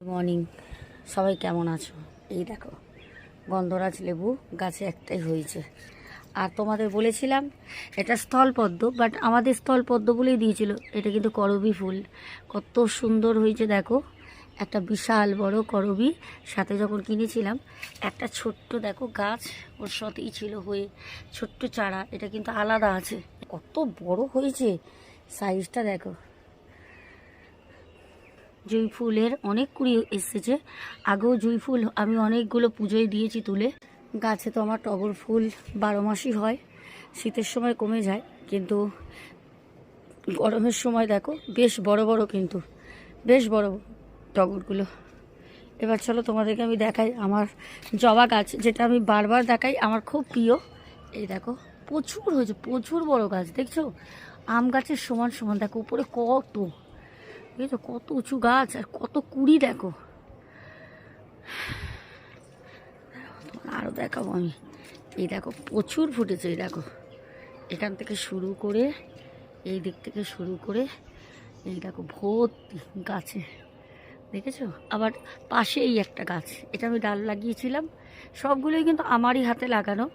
Morning, সবাই কেমন আছো? এই দেখো, গন্ধরাজ লেবু গাছে একটাই হয়েছে। আর তোমাদের বলেছিলাম এটা স্থলপদ্ম, বাট আমাদের স্থলপদ্ম বলেই দিয়েছিল, এটা কিন্তু করবী ফুল। কত সুন্দর হয়েছে দেখো, একটা বিশাল বড় করবী। সাথে যখন কিনেছিলাম একটা ছোট্ট দেখো গাছ ওর সাথেই ছিল হয়ে, ছোট্ট চারা। এটা কিন্তু আলাদা আছে, কত বড় হয়েছে, সাইজটা দেখো। জুঁই ফুলের অনেক কুড়ি এসেছে, আগেও জুঁই ফুল আমি অনেকগুলো পুজোয় দিয়েছি তুলে। গাছে তো আমার টগর ফুল 12 মাসই হয়, শীতের সময় কমে যায়, কিন্তু গরমের সময় দেখো বেশ বড় বড়, কিন্তু বেশ বড় টগরগুলো। এবার চলো তোমাদেরকে আমি দেখাই আমার জবা গাছ, যেটা আমি বারবার দেখাই, আমার খুব প্রিয়। এই দেখো প্রচুর হয়েছে, প্রচুর বড় গাছ দেখছো, আম গাছের সমান সমান। দেখো উপরে কত, বুঝেছো, কত উঁচু গাছ আর কত কুড়ি দেখো। আরও দেখাবো আমি, এই দেখো প্রচুর ফুটেছে। এই দেখো এখান থেকে শুরু করে, এই দিক থেকে শুরু করে, এই দেখো ভর্তি গাছে, দেখেছো। আবার পাশেই একটা গাছ, এটা আমি ডাল লাগিয়েছিলাম, সবগুলোই কিন্তু আমারই হাতে লাগানো।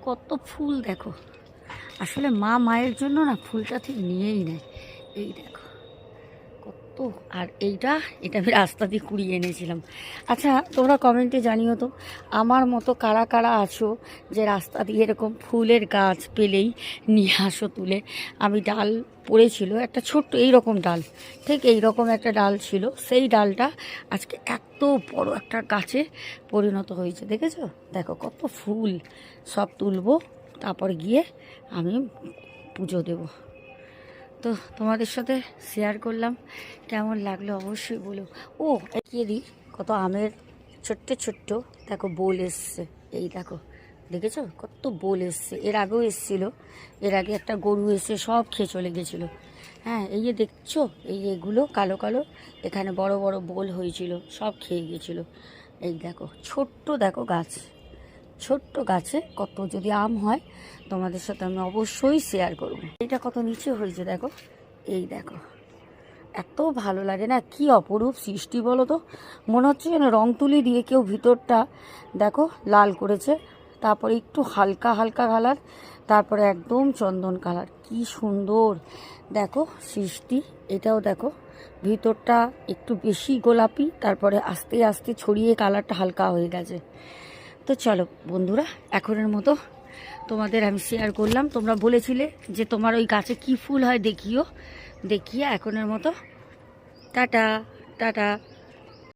কত ফুল দেখো, আসলে মায়ের জন্য না ফুলটা ঠিক নিয়েই নেয়। এই দেখো কত। আর এটা আমি রাস্তা দিয়ে কুড়িয়ে এনেছিলাম। আচ্ছা তোমরা কমেন্টে জানিও তো, আমার মতো কারা কারা আছো যে রাস্তা দিয়ে এরকম ফুলের গাছ পেলেই নিয়ে আসো তুলে। আমি ডাল পড়েছিল একটা ছোট্ট এইরকম ডাল, ঠিক এইরকম একটা ডাল ছিল, সেই ডালটা আজকে এত বড় একটা গাছে পরিণত হয়েছে, দেখেছো। দেখো কত ফুল, সব তুলবো, তারপর গিয়ে আমি পুজো দেবো। তো তোমাদের সাথে শেয়ার করলাম, কেমন লাগলো অবশ্যই বলো। ও এগিয়ে দিই, কত আমের ছোট্ট ছোট্ট দেখো বোল এসছে। এই দেখো দেখেছো কত বোল এসছে, এর আগেও এসছিল, এর আগে একটা গরু এসে সব খেয়ে চলে গেছিলো। হ্যাঁ এই যে দেখছো, এই যে এগুলো কালো কালো, এখানে বড় বড় বোল হয়েছিল, সব খেয়ে গেছিলো। এই দেখো ছোট্ট দেখো গাছ, ছোট্ট গাছে কত যদি আম হয় তোমাদের সাথে আমি অবশ্যই শেয়ার করব। এটা কত নিচে হয়েছে দেখো, এই দেখো এত ভালো লাগে না, কি অপরূপ সৃষ্টি বলো তো। মনে হচ্ছে যেন রং তুলি দিয়ে কেউ ভিতরটা দেখো লাল করেছে, তারপরে একটু হালকা হালকা কালার, তারপরে একদম চন্দন কালার, কি সুন্দর দেখো সৃষ্টি। এটাও দেখো ভিতরটা একটু বেশি গোলাপি, তারপরে আস্তে আস্তে ছড়িয়ে কালারটা হালকা হয়ে গেছে। তো চলো বন্ধুরা, এখনের মতো তোমাদের আমি শেয়ার করলাম। তোমরা বলেছিলে যে তোমার ওই গাছে কি ফুল হয় দেখিও, দেখিয়ে এখনের মতো টাটা টাটা।